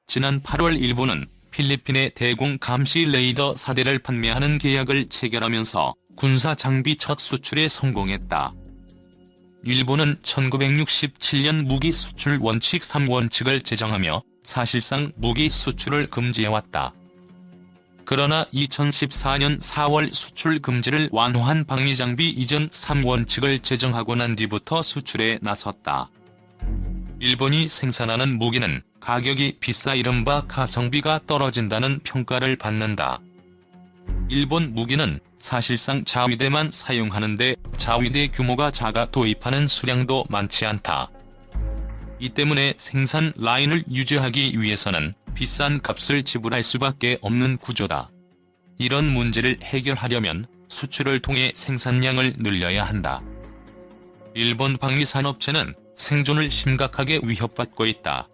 지난 8월 일본은 필리핀에 대공 감시 레이더 4대를 판매하는 계약을 체결하면서 군사 장비 첫 수출에 성공했다. 일본은 1967년 무기 수출 원칙 3원칙을 제정하며 사실상 무기 수출을 금지해왔다. 그러나 2014년 4월 수출 금지를 완화한 방위장비 이전 3원칙을 제정하고 난 뒤부터 수출에 나섰다. 일본이 생산하는 무기는 가격이 비싸 이른바 가성비가 떨어진다는 평가를 받는다. 일본 무기는 사실상 자위대만 사용하는데 자위대 규모가 작아 도입하는 수량도 많지 않다. 이 때문에 생산 라인을 유지하기 위해서는 비싼 값을 지불할 수밖에 없는 구조다. 이런 문제를 해결하려면 수출을 통해 생산량을 늘려야 한다. 일본 방위산업체는 생존을 심각하게 위협받고 있다.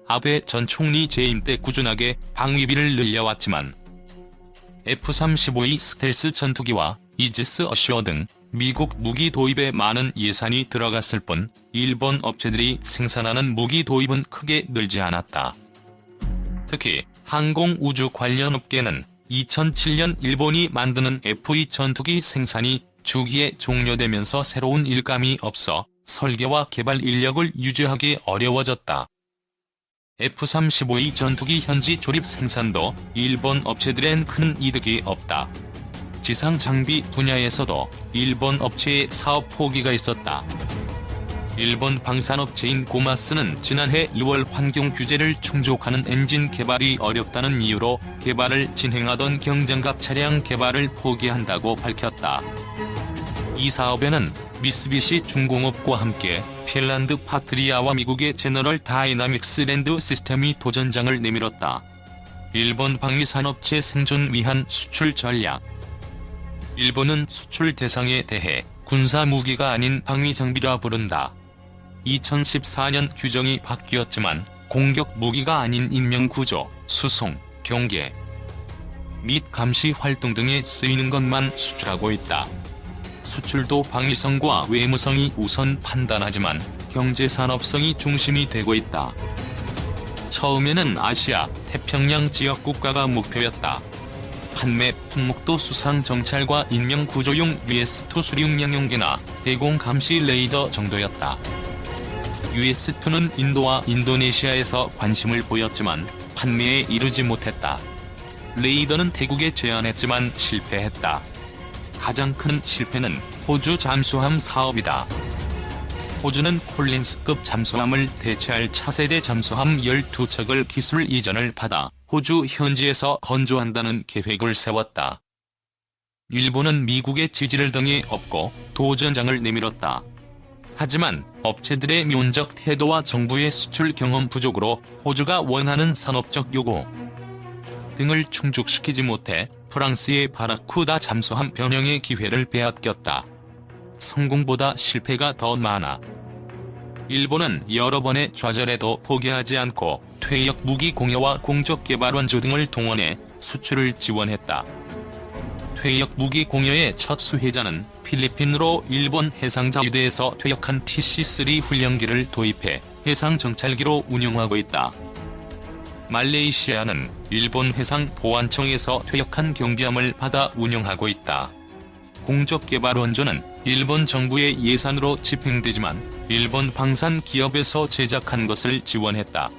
아베 전 총리 재임 때 꾸준하게 방위비를 늘려왔지만 F-35E 스텔스 전투기와 이지스 어셔 등 미국 무기 도입에 많은 예산이 들어갔을 뿐 일본 업체들이 생산하는 무기 도입은 크게 늘지 않았다. 특히 항공우주 관련 업계는 2007년 일본이 만드는 F-2 전투기 생산이 주기에 종료되면서 새로운 일감이 없어 설계와 개발 인력을 유지하기 어려워졌다. F-35E 전투기 현지 조립 생산도 일본 업체들엔 큰 이득이 없다. 지상 장비 분야에서도 일본 업체의 사업 포기가 있었다. 일본 방산업체인 고마스는 지난해 6월 환경 규제를 충족하는 엔진 개발이 어렵다는 이유로 개발을 진행하던 경쟁갑 차량 개발을 포기한다고 밝혔다. 이 사업에는 미쓰비시 중공업과 함께 핀란드 파트리아와 미국의 제너럴 다이나믹스 랜드 시스템이 도전장을 내밀었다. 일본 방위산업체 생존 위한 수출 전략. 일본은 수출 대상에 대해 군사 무기가 아닌 방위장비라 부른다. 2014년 규정이 바뀌었지만 공격 무기가 아닌 인명구조, 수송, 경계 및 감시 활동 등에 쓰이는 것만 수출하고 있다. 수출도 방위성과 외무성이 우선 판단하지만 경제산업성이 중심이 되고 있다. 처음에는 아시아, 태평양 지역 국가가 목표였다. 판매 품목도 수상 정찰과 인명 구조용 US2 수륙양용기나 대공 감시 레이더 정도였다. US2는 인도와 인도네시아에서 관심을 보였지만 판매에 이르지 못했다. 레이더는 태국에 제안했지만 실패했다. 가장 큰 실패는 호주 잠수함 사업이다. 호주는 콜린스급 잠수함을 대체할 차세대 잠수함 12척을 기술 이전을 받아 호주 현지에서 건조한다는 계획을 세웠다. 일본은 미국의 지지를 등에 업고 도전장을 내밀었다. 하지만 업체들의 미온적 태도와 정부의 수출 경험 부족으로 호주가 원하는 산업적 요구 등을 충족시키지 못해 프랑스의 바라쿠다 잠수함 변형의 기회를 빼앗겼다. 성공보다 실패가 더 많아. 일본은 여러 번의 좌절에도 포기하지 않고 퇴역 무기 공여와 공적 개발 원조 등을 동원해 수출을 지원했다. 퇴역 무기 공여의 첫 수혜자는 필리핀으로 일본 해상자위대에서 퇴역한 TC-3 훈련기를 도입해 해상정찰기로 운용하고 있다. 말레이시아는 일본 해상보안청에서 퇴역한 경비함을 받아 운영하고 있다. 공적 개발 원조는 일본 정부의 예산으로 집행되지만 일본 방산 기업에서 제작한 것을 지원했다.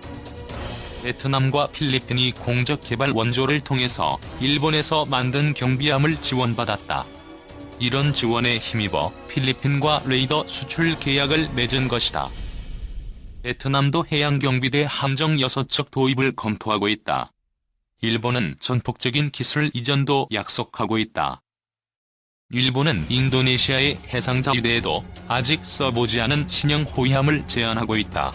베트남과 필리핀이 공적 개발 원조를 통해서 일본에서 만든 경비함을 지원받았다. 이런 지원에 힘입어 필리핀과 레이더 수출 계약을 맺은 것이다. 베트남도 해양경비대 함정 6척 도입을 검토하고 있다. 일본은 전폭적인 기술 이전도 약속하고 있다. 일본은 인도네시아의 해상자위대에도 아직 써보지 않은 신형 호위함을 제안하고 있다.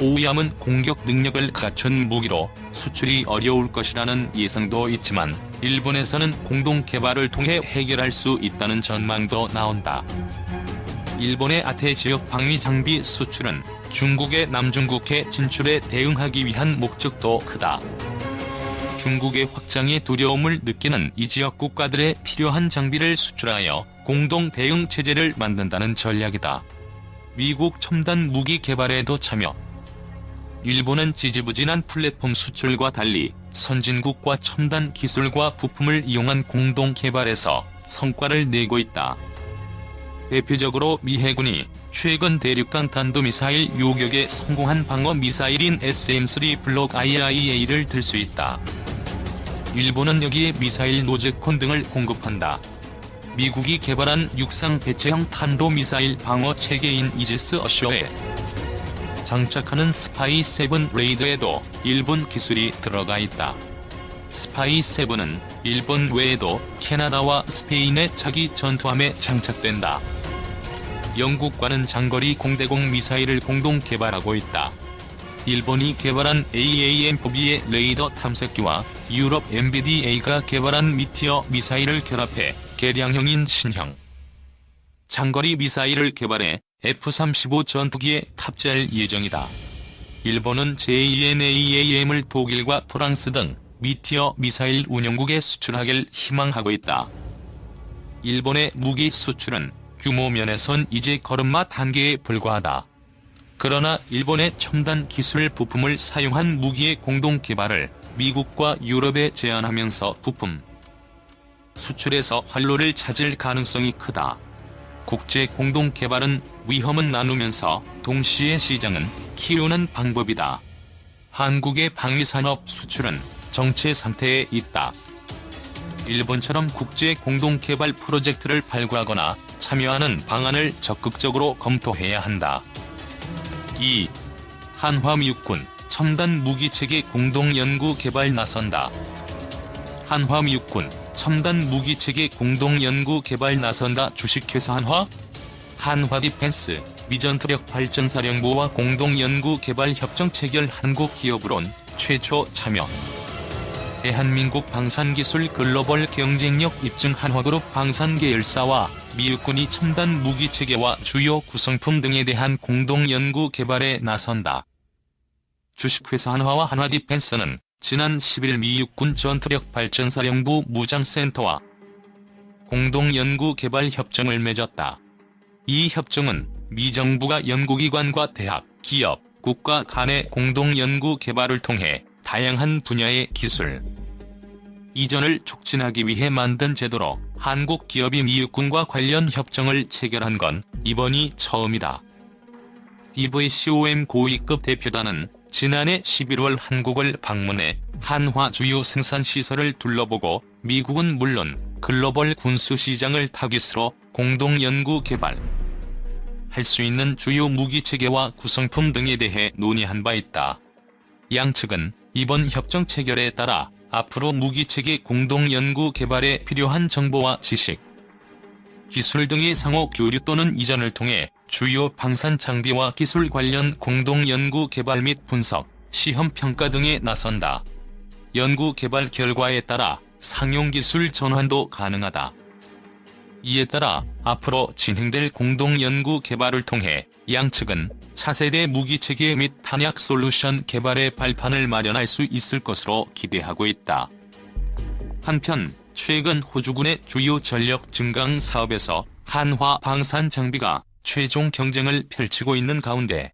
호위함은 공격 능력을 갖춘 무기로 수출이 어려울 것이라는 예상도 있지만 일본에서는 공동 개발을 통해 해결할 수 있다는 전망도 나온다. 일본의 아태 지역 방위 장비 수출은 중국의 남중국해 진출에 대응하기 위한 목적도 크다. 중국의 확장에 두려움을 느끼는 이 지역 국가들에 필요한 장비를 수출하여 공동 대응 체제를 만든다는 전략이다. 미국 첨단 무기 개발에도 참여. 일본은 지지부진한 플랫폼 수출과 달리 선진국과 첨단 기술과 부품을 이용한 공동 개발에서 성과를 내고 있다. 대표적으로 미 해군이 최근 대륙간 탄도미사일 요격에 성공한 방어 미사일인 SM-3 블록 IIA를 들 수 있다. 일본은 여기에 미사일 노즈콘 등을 공급한다. 미국이 개발한 육상 배체형 탄도미사일 방어 체계인 이지스 어쇼에 장착하는 스파이-7 레이더에도 일본 기술이 들어가 있다. 스파이-7은 일본 외에도 캐나다와 스페인의 차기 전투함에 장착된다. 영국과는 장거리 공대공 미사일을 공동 개발하고 있다. 일본이 개발한 AAM-4B의 레이더 탐색기와 유럽 MBDA가 개발한 미티어 미사일을 결합해 개량형인 신형 장거리 미사일을 개발해 F-35 전투기에 탑재할 예정이다. 일본은 JNAAM을 독일과 프랑스 등 미티어 미사일 운용국에 수출하길 희망하고 있다. 일본의 무기 수출은 규모 면에선 이제 걸음마 단계에 불과하다. 그러나 일본의 첨단 기술 부품을 사용한 무기의 공동 개발을 미국과 유럽에 제한하면서 부품 수출에서 활로를 찾을 가능성이 크다. 국제 공동 개발은 위험은 나누면서 동시에 시장은 키우는 방법이다. 한국의 방위산업 수출은 정체 상태에 있다. 일본처럼 국제 공동 개발 프로젝트를 발굴하거나 참여하는 방안을 적극적으로 검토해야 한다. 2. 한화미 육군 첨단 무기체계 공동 연구 개발 나선다. 한화미 육군 첨단 무기체계 공동 연구 개발 나선다. 주식회사 한화 디펜스 미전투력발전사령부와 공동 연구 개발 협정 체결 한국 기업으론 최초 참여. 대한민국 방산기술 글로벌 경쟁력 입증 한화그룹 방산계열사와 미육군이 첨단 무기체계와 주요 구성품 등에 대한 공동 연구 개발에 나선다. 주식회사 한화와 한화디펜스는 지난 10일 미육군 전투력발전사령부 무장센터와 공동 연구 개발 협정을 맺었다. 이 협정은 미 정부가 연구기관과 대학, 기업, 국가 간의 공동 연구 개발을 통해 다양한 분야의 기술 이전을 촉진하기 위해 만든 제도로 한국 기업이 미육군과 관련 협정을 체결한 건 이번이 처음이다. DVCOM 고위급 대표단은 지난해 11월 한국을 방문해 한화 주요 생산시설을 둘러보고 미국은 물론 글로벌 군수시장을 타깃으로 공동 연구 개발 할 수 있는 주요 무기체계와 구성품 등에 대해 논의한 바 있다. 양측은 이번 협정 체결에 따라 앞으로 무기체계 공동 연구 개발에 필요한 정보와 지식, 기술 등의 상호 교류 또는 이전을 통해 주요 방산 장비와 기술 관련 공동 연구 개발 및 분석, 시험 평가 등에 나선다. 연구 개발 결과에 따라 상용 기술 전환도 가능하다. 이에 따라 앞으로 진행될 공동 연구 개발을 통해 양측은 차세대 무기체계 및 탄약 솔루션 개발의 발판을 마련할 수 있을 것으로 기대하고 있다. 한편 최근 호주군의 주요 전력 증강 사업에서 한화 방산 장비가 최종 경쟁을 펼치고 있는 가운데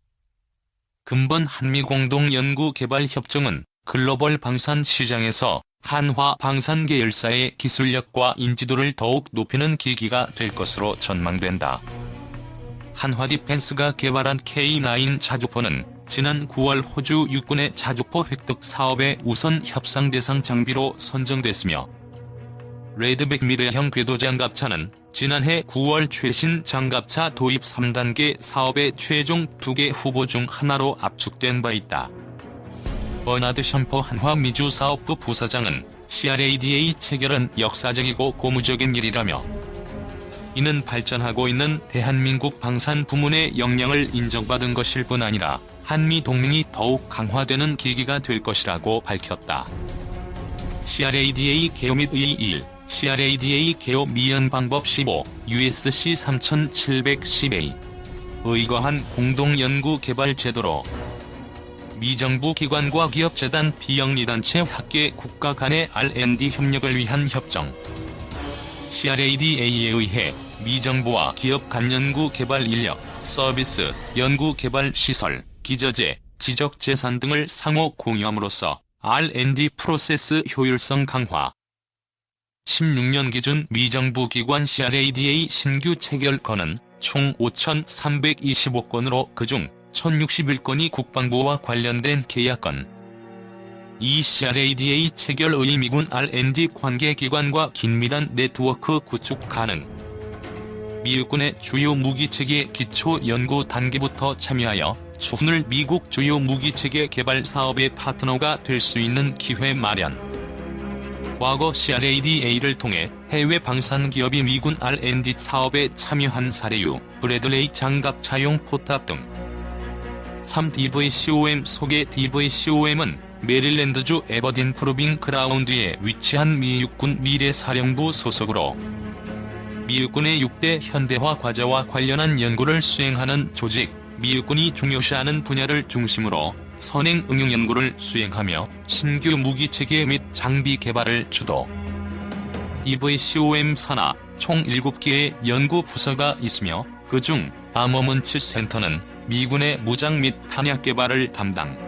근본 한미 공동 연구 개발 협정은 글로벌 방산 시장에서 한화 방산 계열사의 기술력과 인지도를 더욱 높이는 계기가 될 것으로 전망된다. 한화 디펜스가 개발한 K9 자주포는 지난 9월 호주 육군의 자주포 획득 사업의 우선 협상 대상 장비로 선정됐으며 레드백 미래형 궤도 장갑차는 지난해 9월 최신 장갑차 도입 3단계 사업의 최종 2개 후보 중 하나로 압축된 바 있다. 버나드 샴퍼 한화 미주 사업부 부사장은 CRADA 체결은 역사적이고 고무적인 일이라며 이는 발전하고 있는 대한민국 방산 부문의 역량을 인정받은 것일 뿐 아니라 한미 동맹이 더욱 강화되는 계기가 될 것이라고 밝혔다. CRADA 개요 및 의1 CRADA 개요 미연 방법 15 USC 3710A 의거한 공동연구 개발 제도로 미정부 기관과 기업재단 비영리단체 학계 국가 간의 R&D 협력을 위한 협정 CRADA에 의해 미정부와 기업 간 연구 개발 인력, 서비스, 연구 개발 시설, 기저제, 지적 재산 등을 상호 공유함으로써 R&D 프로세스 효율성 강화. 16년 기준 미정부 기관 CRADA 신규 체결 건은 총 5,325건으로 그중 1,061건이 국방부와 관련된 계약건. 이 CRADA 체결 의 미군 R&D 관계기관과 긴밀한 네트워크 구축 가능. 미 육군의 주요 무기체계 기초 연구 단계부터 참여하여 추후를 미국 주요 무기체계 개발 사업의 파트너가 될 수 있는 기회 마련. 과거 CRADA를 통해 해외 방산 기업이 미군 R&D 사업에 참여한 사례유, 브래들레이 장갑 차용 포탑 등. 3DVCOM 소개. DVCOM은 메릴랜드주 에버딘 프로빙 그라운드에 위치한 미 육군 미래사령부 소속으로 미 육군의 6대 현대화 과제와 관련한 연구를 수행하는 조직, 미 육군이 중요시하는 분야를 중심으로 선행 응용 연구를 수행하며 신규 무기체계 및 장비 개발을 주도. DVCOM 산하 총 7개의 연구 부서가 있으며 그중 아머먼츠 센터는 미군의 무장 및 탄약 개발을 담당.